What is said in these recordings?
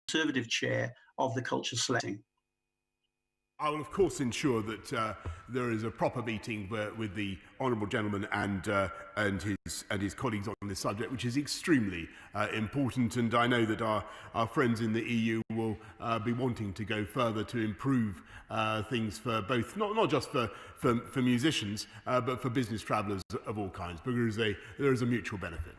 Conservative chair of the Culture Select. I will, of course, ensure that there is a proper meeting with the honourable gentleman and his colleagues on this subject, which is extremely important. And I know that our friends in the EU will be wanting to go further to improve things for both, not just for musicians, but for business travellers of all kinds, because there is a mutual benefit.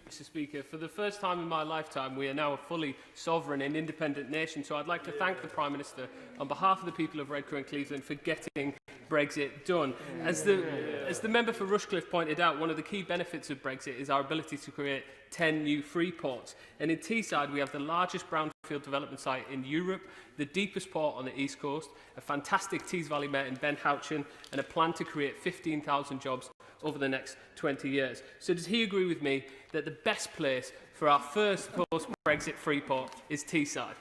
Mr. Speaker, for the first time in my lifetime, we are now a fully sovereign and independent nation. So I'd like to thank the Prime Minister on behalf of the people of Redcar and Cleveland for getting Brexit done. As the member for Rushcliffe pointed out, one of the key benefits of Brexit is our ability to create 10 new free ports. And in Teesside, we have the largest brownfield development site in Europe, the deepest port on the East Coast, a fantastic Tees Valley Met in Ben Houchin, and a plan to create 15,000 jobs over the next 20 years. So does he agree with me that the best place for our first post-Brexit free port is Teesside?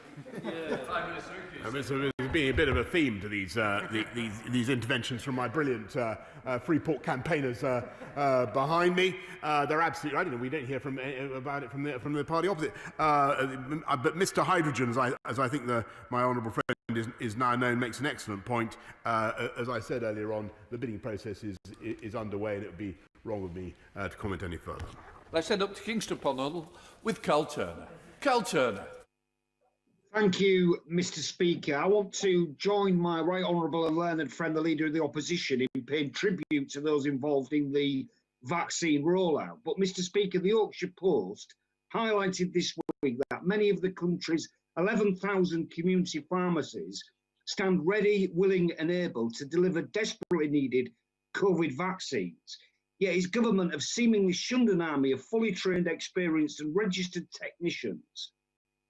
There's being a bit of a theme to these interventions from my brilliant Freeport campaigners behind me. They're absolutely right. We don't hear about it from the party opposite. But Mr. Hydrogen, as I think my honourable friend is now known, makes an excellent point. As I said earlier on, the bidding process is underway, and it would be wrong of me to comment any further. Let's head up to Kingston upon Hull with Cal Turner. Cal Turner. Thank you, Mr. Speaker. I want to join my right honourable and learned friend, the Leader of the Opposition, in paying tribute to those involved in the vaccine rollout. But, Mr. Speaker, the Yorkshire Post highlighted this week that many of the country's 11,000 community pharmacies stand ready, willing and able to deliver desperately needed COVID vaccines. Yet his government have seemingly shunned an army of fully trained, experienced and registered technicians.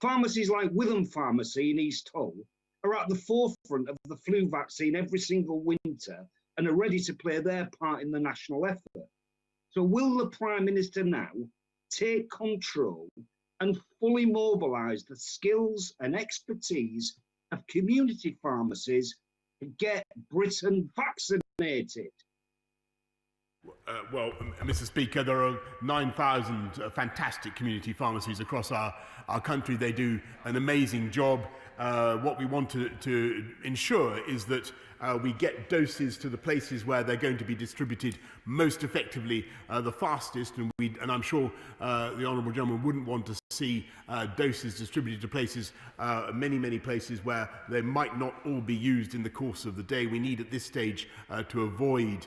Pharmacies like Witham Pharmacy in East Hull are at the forefront of the flu vaccine every single winter and are ready to play their part in the national effort. So will the Prime Minister now take control and fully mobilise the skills and expertise of community pharmacies to get Britain vaccinated? Well, Mr. Speaker, there are 9,000 fantastic community pharmacies across our country. They do an amazing job. What we want to ensure is that we get doses to the places where they're going to be distributed most effectively, the fastest, and I'm sure the honourable gentleman wouldn't want to see doses distributed to places, many places where they might not all be used in the course of the day. We need at this stage to avoid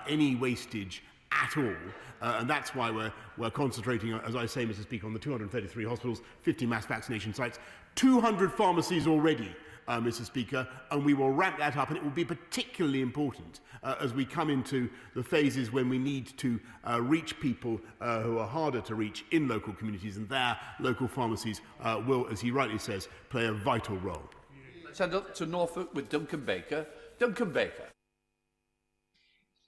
any wastage at all, and that's why we're concentrating, as I say, Mr. Speaker, on the 233 hospitals, 50 mass vaccination sites, 200 pharmacies already, Mr. Speaker, and we will ramp that up, and it will be particularly important as we come into the phases when we need to reach people who are harder to reach in local communities, and there local pharmacies will, as he rightly says, play a vital role. Let's head up to Norfolk with Duncan Baker. Duncan Baker.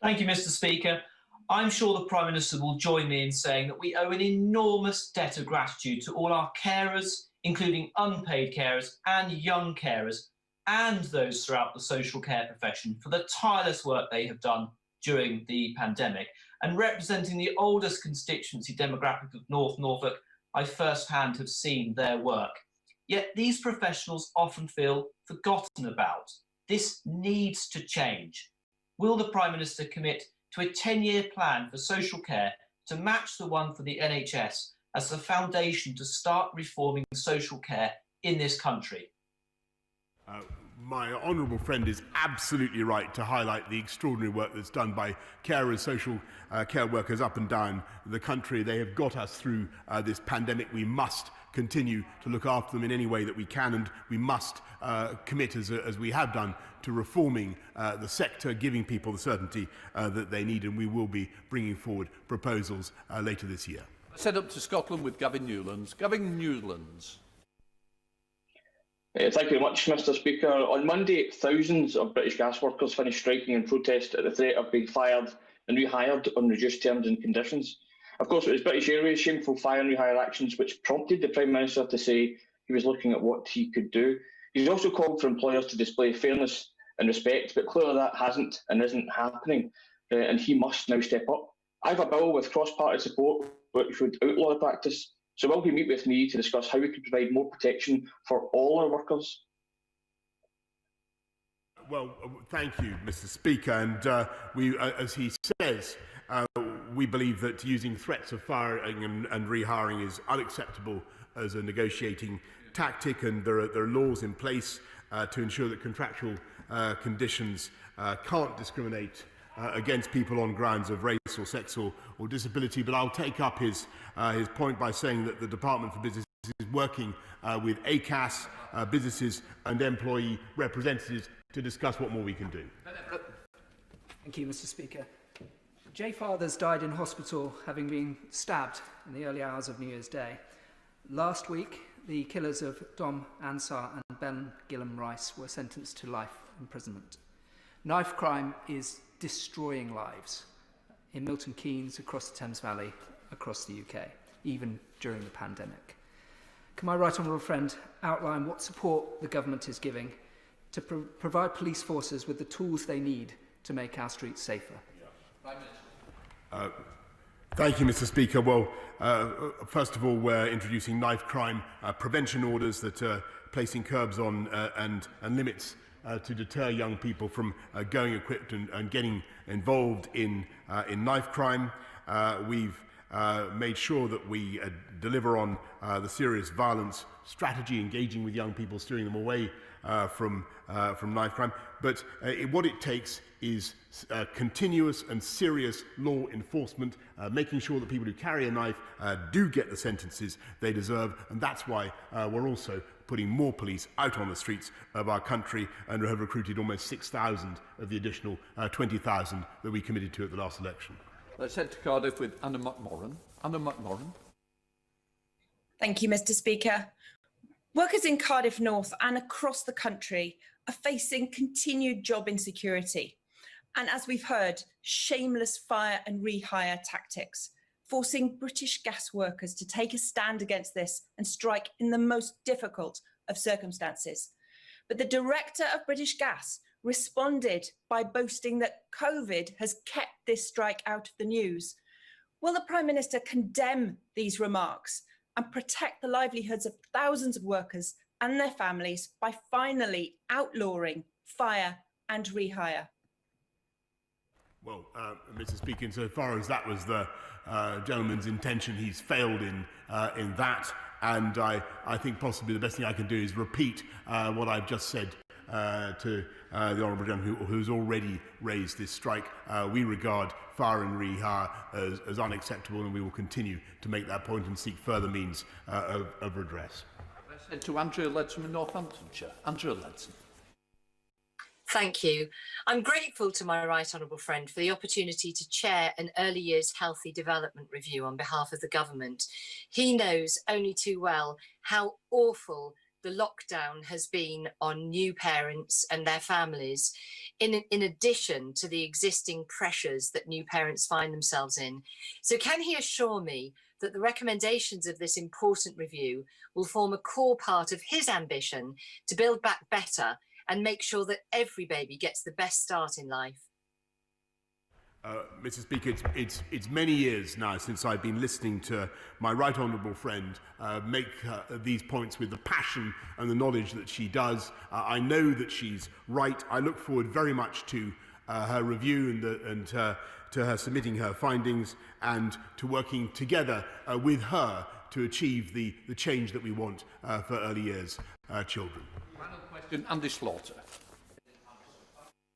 Thank you, Mr. Speaker. I'm sure the Prime Minister will join me in saying that we owe an enormous debt of gratitude to all our carers, including unpaid carers and young carers, and those throughout the social care profession for the tireless work they have done during the pandemic. And representing the oldest constituency demographic of North Norfolk, I firsthand have seen their work. Yet these professionals often feel forgotten about. This needs to change. Will the Prime Minister commit to a 10-year plan for social care to match the one for the NHS as the foundation to start reforming social care in this country? My honourable friend is absolutely right to highlight the extraordinary work that's done by carers, social care workers up and down the country. They have got us through this pandemic. We must continue to look after them in any way that we can, and we must commit, as we have done, to reforming the sector, giving people the certainty that they need, and we will be bringing forward proposals later this year. Let's head up to Scotland with Gavin Newlands. Gavin Newlands. Thank you very much, Mr. Speaker. On Monday, thousands of British gas workers finished striking in protest at the threat of being fired and rehired on reduced terms and conditions. Of course, it was British Airways' shameful fire and rehire actions which prompted the Prime Minister to say he was looking at what he could do. He's also called for employers to display fairness and respect, but clearly that hasn't and isn't happening, and he must now step up. I have a bill with cross-party support which would outlaw the practice So will he meet with me to discuss how we can provide more protection for all our workers? Well, thank you, Mr. Speaker. And we, as he says, we believe that using threats of firing and rehiring is unacceptable as a negotiating tactic, and there are laws in place to ensure that contractual conditions can't discriminate against people on grounds of race or sex or disability. But I'll take up his point by saying that the Department for Business is working with ACAS, businesses and employee representatives to discuss what more we can do. Thank you, Mr. Speaker. Jay Fathers died in hospital having been stabbed in the early hours of New Year's Day. Last week, the killers of Dom Ansar and Ben Gillam Rice were sentenced to life imprisonment. Knife crime is destroying lives in Milton Keynes, across the Thames Valley, across the UK, even during the pandemic. Can my right honourable friend outline what support the government is giving to provide police forces with the tools they need to make our streets safer? Thank you, Mr. Speaker. Well, first of all, we're introducing knife crime prevention orders that are placing curbs on and limits to deter young people from going equipped and getting involved in knife crime. We've made sure that we deliver on the serious violence strategy, engaging with young people, steering them away from knife crime. But what it takes is continuous and serious law enforcement, making sure that people who carry a knife do get the sentences they deserve, and that's why we're also putting more police out on the streets of our country, and have recruited almost 6,000 of the additional 20,000 that we committed to at the last election. Let's head to Cardiff with Anna McMorran. Anna McMorran. Thank you, Mr. Speaker. Workers in Cardiff North and across the country are facing continued job insecurity. And as we've heard, shameless fire and rehire tactics, forcing British gas workers to take a stand against this and strike in the most difficult of circumstances. But the director of British Gas responded by boasting that COVID has kept this strike out of the news. Will the Prime Minister condemn these remarks and protect the livelihoods of thousands of workers and their families by finally outlawing fire and rehire? Well, Mr. Speaker, insofar as that was the gentleman's intention, he's failed in that, and I think possibly the best thing I can do is repeat what I've just said to the Honourable Gentleman who's already raised this strike. We regard fire and rehire as unacceptable, and we will continue to make that point and seek further means of redress. Let's head to Andrea Leadsom in Northamptonshire. Andrea Leadsom. Thank you. I'm grateful to my right honourable friend for the opportunity to chair an early years healthy development review on behalf of the government. He knows only too well how awful the lockdown has been on new parents and their families, in addition to the existing pressures that new parents find themselves in. So can he assure me that the recommendations of this important review will form a core part of his ambition to build back better and make sure that every baby gets the best start in life? Mr. Speaker, it's many years now since I've been listening to my right honourable friend make these points with the passion and the knowledge that she does. I know that she's right. I look forward very much to her review and to her submitting her findings and to working together with her to achieve the change that we want for early years children. Final question, Andy Slaughter.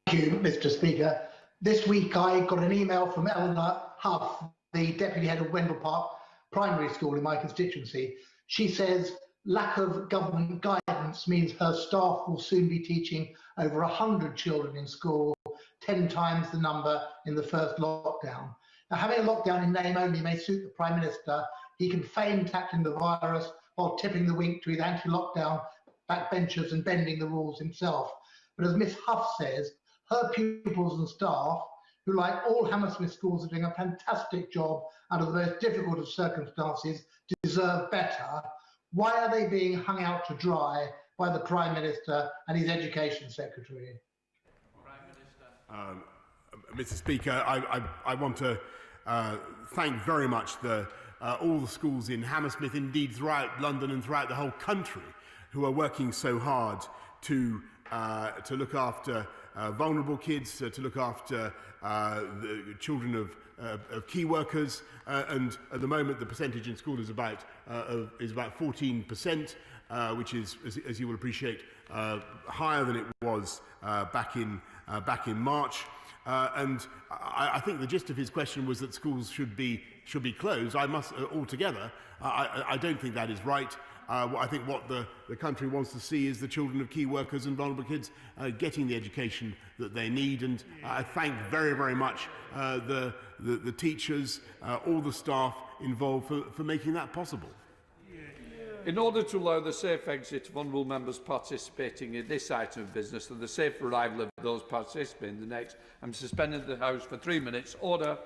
Thank you, Mr. Speaker. This week I got an email from Eleanor Huff, the Deputy Head of Wendell Park Primary School in my constituency. She says lack of government guidance means her staff will soon be teaching over 100 children in school, 10 times the number in the first lockdown. Now, having a lockdown in name only may suit the Prime Minister. He can feign tackling the virus while tipping the wink to his anti-lockdown backbenchers and bending the rules himself. But as Miss Huff says, her pupils and staff, who like all Hammersmith schools are doing a fantastic job under the most difficult of circumstances, deserve better. Why are they being hung out to dry by the Prime Minister and his Education Secretary? Mr. Speaker, I want to thank very much the all the schools in Hammersmith, indeed throughout London and throughout the whole country, who are working so hard to look after vulnerable kids, to look after the children of key workers, and at the moment the percentage in school is about 14%, which is, as you will appreciate, higher than it was back in March. And I think the gist of his question was that schools should be closed. I must altogether. I don't think that is right. I think what the country wants to see is the children of key workers and vulnerable kids getting the education that they need. And I thank very, very much the teachers, all the staff involved for making that possible. In order to allow the safe exit of honourable members participating in this item of business and the safe arrival of those participating in the next, I'm suspending the House for 3 minutes. Order.